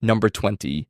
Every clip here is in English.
Number 20.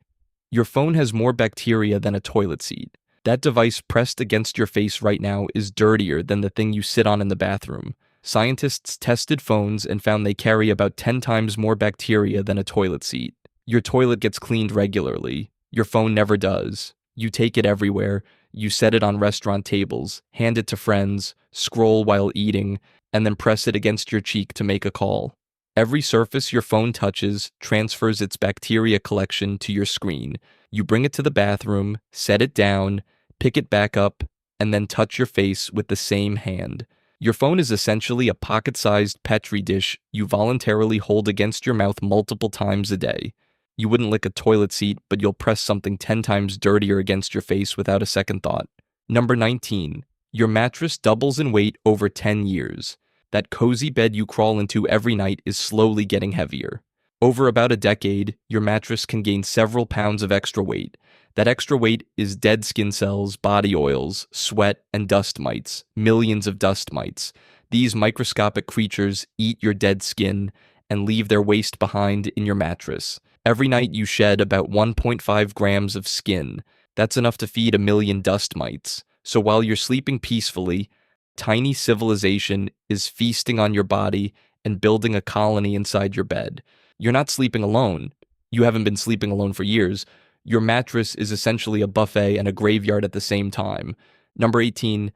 Your phone has more bacteria than a toilet seat. That device pressed against your face right now is dirtier than the thing you sit on in the bathroom. Scientists tested phones and found they carry about 10 times more bacteria than a toilet seat. Your toilet gets cleaned regularly. Your phone never does. You take it everywhere. You set it on restaurant tables, hand it to friends, scroll while eating, and then press it against your cheek to make a call. Every surface your phone touches transfers its bacteria collection to your screen. You bring it to the bathroom, set it down, pick it back up, and then touch your face with the same hand. Your phone is essentially a pocket-sized Petri dish you voluntarily hold against your mouth multiple times a day. You wouldn't lick a toilet seat, but you'll press something 10 times dirtier against your face without a second thought. Number 19. Your mattress doubles in weight over 10 years. That cozy bed you crawl into every night is slowly getting heavier. Over about a decade, your mattress can gain several pounds of extra weight. That extra weight is dead skin cells, body oils, sweat, and dust mites. Millions of dust mites. These microscopic creatures eat your dead skin and leave their waste behind in your mattress. Every night you shed about 1.5 grams of skin. That's enough to feed 1 million dust mites. So while you're sleeping peacefully, tiny civilization is feasting on your body and building a colony inside your bed. You're not sleeping alone. You haven't been sleeping alone for years. Your mattress is essentially a buffet and a graveyard at the same time. Number 18.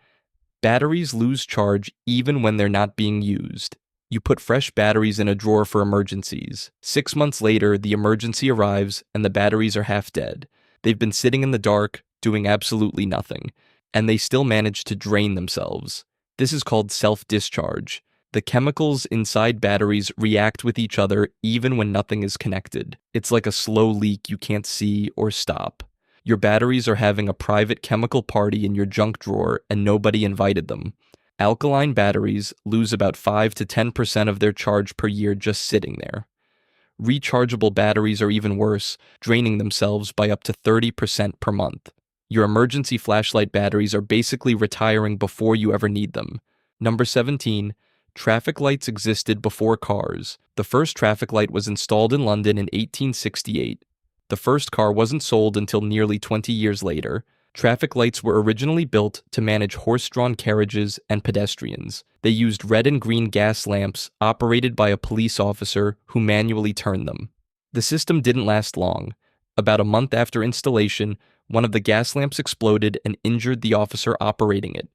Batteries lose charge even when they're not being used. You put fresh batteries in a drawer for emergencies. 6 months later, the emergency arrives and the batteries are half dead. They've been sitting in the dark, doing absolutely nothing, and they still manage to drain themselves. This is called self-discharge. The chemicals inside batteries react with each other even when nothing is connected. It's like a slow leak you can't see or stop. Your batteries are having a private chemical party in your junk drawer and nobody invited them. Alkaline batteries lose about 5 to 10% of their charge per year just sitting there. Rechargeable batteries are even worse, draining themselves by up to 30% per month. Your emergency flashlight batteries are basically retiring before you ever need them. Number 17. Traffic lights existed before cars. The first traffic light was installed in London in 1868. The first car wasn't sold until nearly 20 years later. Traffic lights were originally built to manage horse-drawn carriages and pedestrians. They used red and green gas lamps operated by a police officer who manually turned them. The system didn't last long. About a month after installation, one of the gas lamps exploded and injured the officer operating it.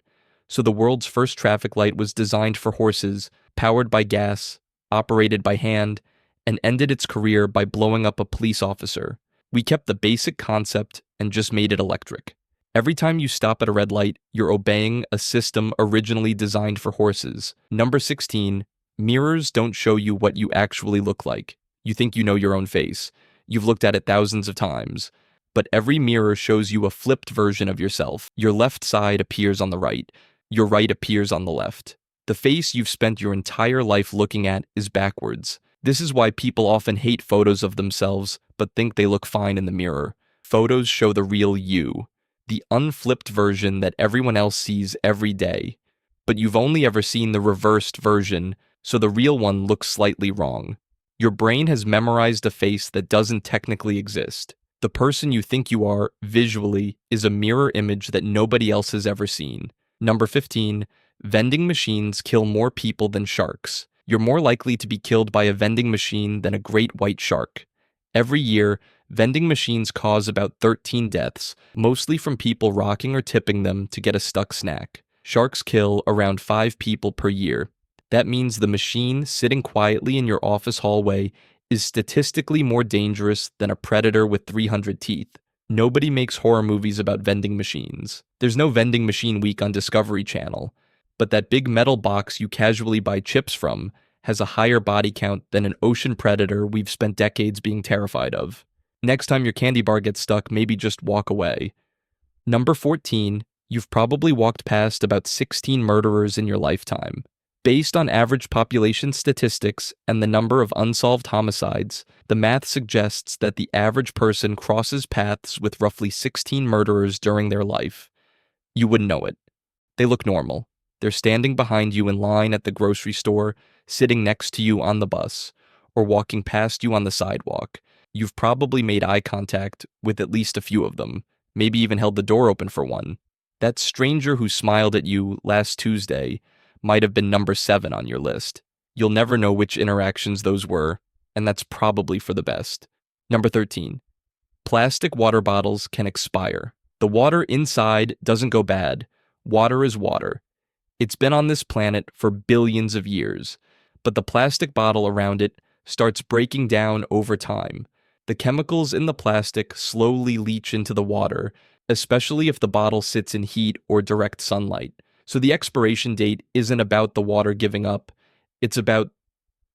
So the world's first traffic light was designed for horses, powered by gas, operated by hand, and ended its career by blowing up a police officer. We kept the basic concept and just made it electric. Every time you stop at a red light, you're obeying a system originally designed for horses. Number 16. Mirrors don't show you what you actually look like. You think you know your own face. You've looked at it thousands of times. But every mirror shows you a flipped version of yourself. Your left side appears on the right. Your right appears on the left. The face you've spent your entire life looking at is backwards. This is why people often hate photos of themselves, but think they look fine in the mirror. Photos show the real you, the unflipped version that everyone else sees every day. But you've only ever seen the reversed version, so the real one looks slightly wrong. Your brain has memorized a face that doesn't technically exist. The person you think you are, visually, is a mirror image that nobody else has ever seen. Number 15. Vending machines kill more people than sharks. You're more likely to be killed by a vending machine than a great white shark. Every year, vending machines cause about 13 deaths, mostly from people rocking or tipping them to get a stuck snack. Sharks kill around 5 people per year. That means the machine sitting quietly in your office hallway is statistically more dangerous than a predator with 300 teeth. Nobody makes horror movies about vending machines. There's no vending machine week on Discovery Channel. But that big metal box you casually buy chips from has a higher body count than an ocean predator we've spent decades being terrified of. Next time your candy bar gets stuck, maybe just walk away. Number 14. You've probably walked past about 16 murderers in your lifetime. Based on average population statistics and the number of unsolved homicides, the math suggests that the average person crosses paths with roughly 16 murderers during their life. You wouldn't know it. They look normal. They're standing behind you in line at the grocery store, sitting next to you on the bus, or walking past you on the sidewalk. You've probably made eye contact with at least a few of them, maybe even held the door open for one. That stranger who smiled at you last Tuesday might have been number 7 on your list. You'll never know which interactions those were, and that's probably for the best. Number 13. Plastic water bottles can expire. The water inside doesn't go bad. Water is water. It's been on this planet for billions of years, but the plastic bottle around it starts breaking down over time. The chemicals in the plastic slowly leach into the water, especially if the bottle sits in heat or direct sunlight. So the expiration date isn't about the water giving up, it's about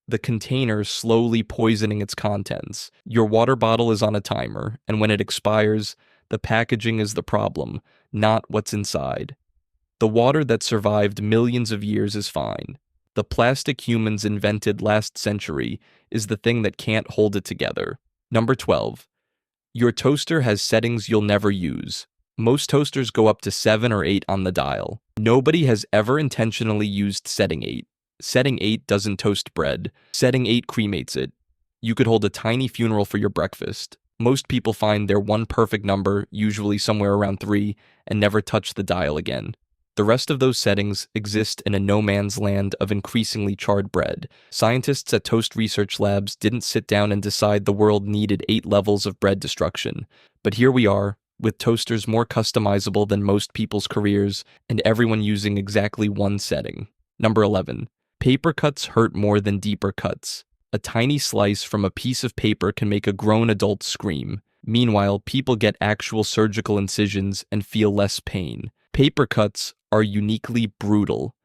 the container slowly poisoning its contents. Your water bottle is on a timer, and when it expires, the packaging is the problem, not what's inside. The water that survived millions of years is fine. The plastic humans invented last century is the thing that can't hold it together. Number 12. Your toaster has settings you'll never use. Most toasters go up to 7 or 8 on the dial. Nobody has ever intentionally used setting 8. Setting 8 doesn't toast bread. Setting 8 cremates it. You could hold a tiny funeral for your breakfast. Most people find their one perfect number, usually somewhere around 3, and never touch the dial again. The rest of those settings exist in a no man's land of increasingly charred bread. Scientists at Toast Research Labs didn't sit down and decide the world needed 8 levels of bread destruction. But here we are, with toasters more customizable than most people's careers, and everyone using exactly one setting. Number 11. Paper cuts hurt more than deeper cuts. A tiny slice from a piece of paper can make a grown adult scream. Meanwhile, people get actual surgical incisions and feel less pain. Paper cuts are uniquely brutal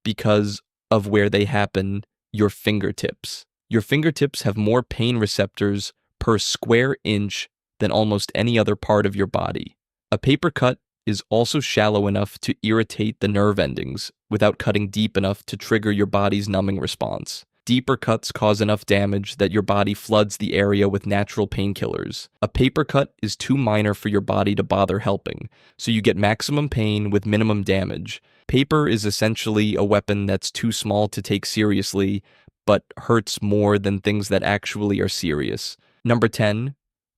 because of where they happen, your fingertips. Your fingertips have more pain receptors per square inch than almost any other part of your body. A paper cut is also shallow enough to irritate the nerve endings without cutting deep enough to trigger your body's numbing response. Deeper cuts cause enough damage that your body floods the area with natural painkillers. A paper cut is too minor for your body to bother helping, so you get maximum pain with minimum damage. Paper is essentially a weapon that's too small to take seriously, but hurts more than things that actually are serious. Number 10.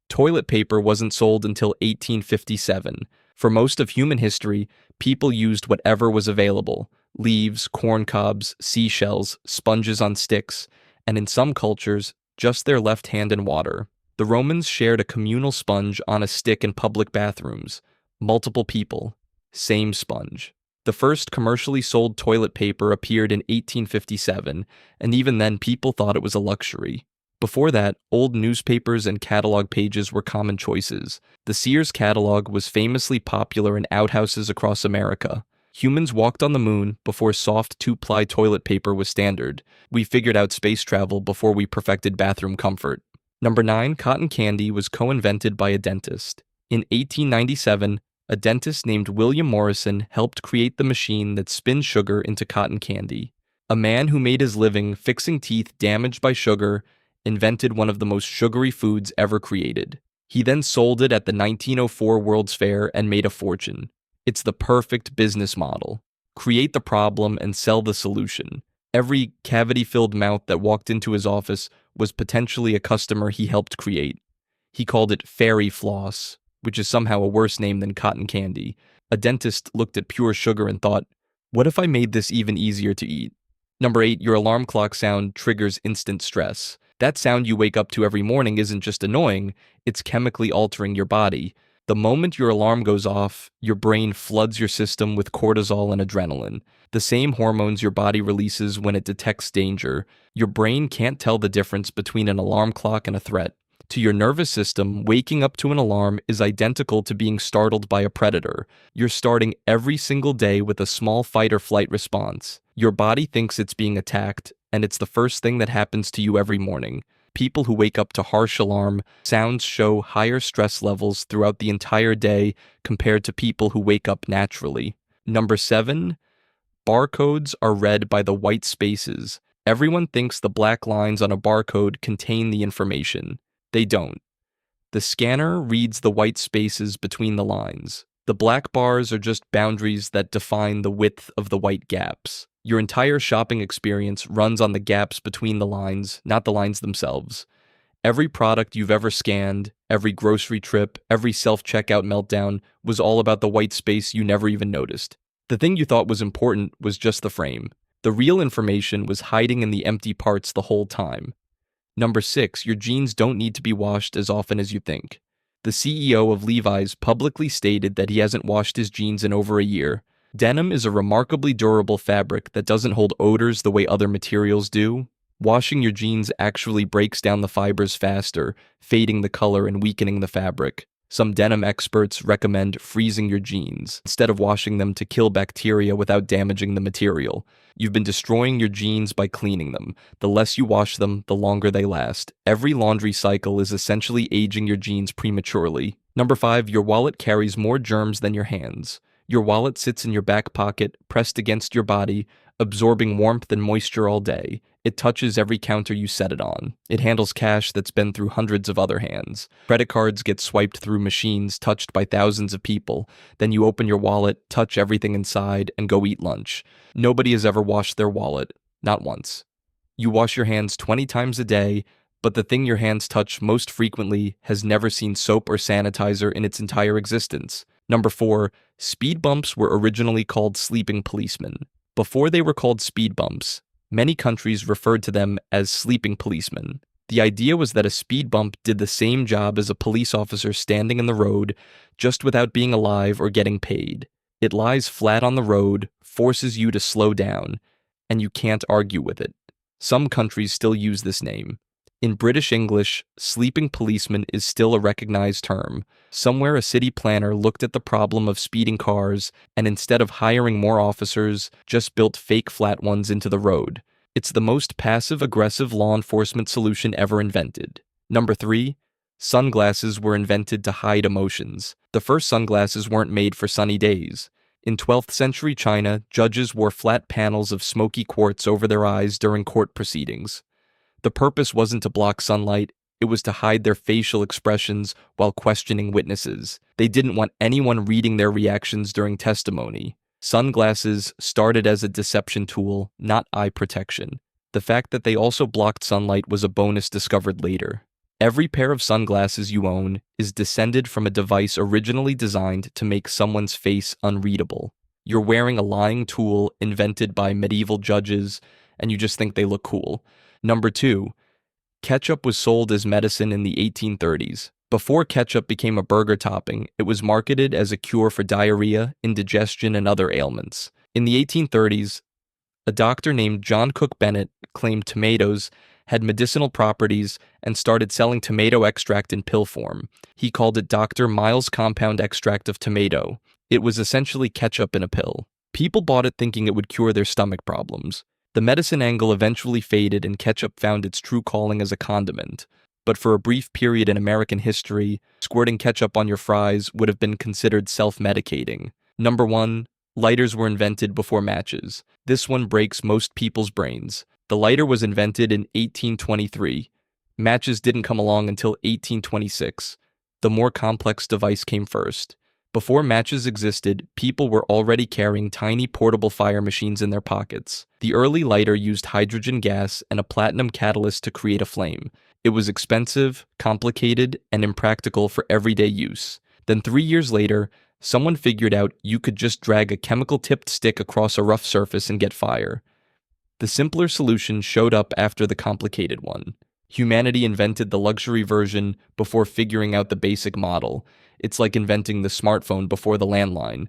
Toilet paper wasn't sold until 1857. For most of human history, people used whatever was available: leaves, corn cobs, seashells, sponges on sticks, and in some cultures, just their left hand in water. The Romans shared a communal sponge on a stick in public bathrooms. Multiple people, same sponge. The first commercially sold toilet paper appeared in 1857, and even then people thought it was a luxury. Before that, old newspapers and catalog pages were common choices. The Sears catalog was famously popular in outhouses across America. Humans walked on the moon before soft 2-ply toilet paper was standard. We figured out space travel before we perfected bathroom comfort. Number 9, cotton candy was co-invented by a dentist. In 1897, a dentist named William Morrison helped create the machine that spins sugar into cotton candy. A man who made his living fixing teeth damaged by sugar invented one of the most sugary foods ever created. He then sold it at the 1904 World's Fair and made a fortune. It's the perfect business model. Create the problem and sell the solution. Every cavity-filled mouth that walked into his office was potentially a customer he helped create. He called it fairy floss, which is somehow a worse name than cotton candy. A dentist looked at pure sugar and thought, what if I made this even easier to eat? Number 8, your alarm clock sound triggers instant stress. That sound you wake up to every morning isn't just annoying, it's chemically altering your body. The moment your alarm goes off, your brain floods your system with cortisol and adrenaline, the same hormones your body releases when it detects danger. Your brain can't tell the difference between an alarm clock and a threat. To your nervous system, waking up to an alarm is identical to being startled by a predator. You're starting every single day with a small fight or flight response. Your body thinks it's being attacked, and it's the first thing that happens to you every morning. People who wake up to harsh alarm sounds show higher stress levels throughout the entire day compared to people who wake up naturally. Number 7, barcodes are read by the white spaces. Everyone thinks the black lines on a barcode contain the information. They don't. The scanner reads the white spaces between the lines. The black bars are just boundaries that define the width of the white gaps. Your entire shopping experience runs on the gaps between the lines, not the lines themselves. Every product you've ever scanned, every grocery trip, every self-checkout meltdown was all about the white space you never even noticed. The thing you thought was important was just the frame. The real information was hiding in the empty parts the whole time. Number 6, your jeans don't need to be washed as often as you think. The CEO of Levi's publicly stated that he hasn't washed his jeans in over a year. Denim is a remarkably durable fabric that doesn't hold odors the way other materials do. Washing your jeans actually breaks down the fibers faster, fading the color and weakening the fabric. Some denim experts recommend freezing your jeans instead of washing them to kill bacteria without damaging the material. You've been destroying your jeans by cleaning them. The less you wash them, the longer they last. Every laundry cycle is essentially aging your jeans prematurely. Number 5, your wallet carries more germs than your hands. Your wallet sits in your back pocket, pressed against your body, absorbing warmth and moisture all day. It touches every counter you set it on. It handles cash that's been through hundreds of other hands. Credit cards get swiped through machines touched by thousands of people. Then you open your wallet, touch everything inside, and go eat lunch. Nobody has ever washed their wallet. Not once. You wash your hands 20 times a day, but the thing your hands touch most frequently has never seen soap or sanitizer in its entire existence. Number 4, speed bumps were originally called sleeping policemen. Before they were called speed bumps, many countries referred to them as sleeping policemen. The idea was that a speed bump did the same job as a police officer standing in the road, just without being alive or getting paid. It lies flat on the road, forces you to slow down, and you can't argue with it. Some countries still use this name. In British English, sleeping policeman is still a recognized term. Somewhere a city planner looked at the problem of speeding cars and instead of hiring more officers, just built fake flat ones into the road. It's the most passive-aggressive law enforcement solution ever invented. Number 3, sunglasses were invented to hide emotions. The first sunglasses weren't made for sunny days. In 12th century China, judges wore flat panels of smoky quartz over their eyes during court proceedings. The purpose wasn't to block sunlight, it was to hide their facial expressions while questioning witnesses. They didn't want anyone reading their reactions during testimony. Sunglasses started as a deception tool, not eye protection. The fact that they also blocked sunlight was a bonus discovered later. Every pair of sunglasses you own is descended from a device originally designed to make someone's face unreadable. You're wearing a lying tool invented by medieval judges, and you just think they look cool. Number 2, ketchup was sold as medicine in the 1830s. Before ketchup became a burger topping, it was marketed as a cure for diarrhea, indigestion, and other ailments. In the 1830s, a doctor named John Cook Bennett claimed tomatoes had medicinal properties and started selling tomato extract in pill form. He called it Dr. Miles' Compound Extract of Tomato. It was essentially ketchup in a pill. People bought it thinking it would cure their stomach problems. The medicine angle eventually faded and ketchup found its true calling as a condiment. But for a brief period in American history, squirting ketchup on your fries would have been considered self-medicating. Number 1, lighters were invented before matches. This one breaks most people's brains. The lighter was invented in 1823. Matches didn't come along until 1826. The more complex device came first. Before matches existed, people were already carrying tiny portable fire machines in their pockets. The early lighter used hydrogen gas and a platinum catalyst to create a flame. It was expensive, complicated, and impractical for everyday use. Then 3 years later, someone figured out you could just drag a chemical-tipped stick across a rough surface and get fire. The simpler solution showed up after the complicated one. Humanity invented the luxury version before figuring out the basic model. It's like inventing the smartphone before the landline.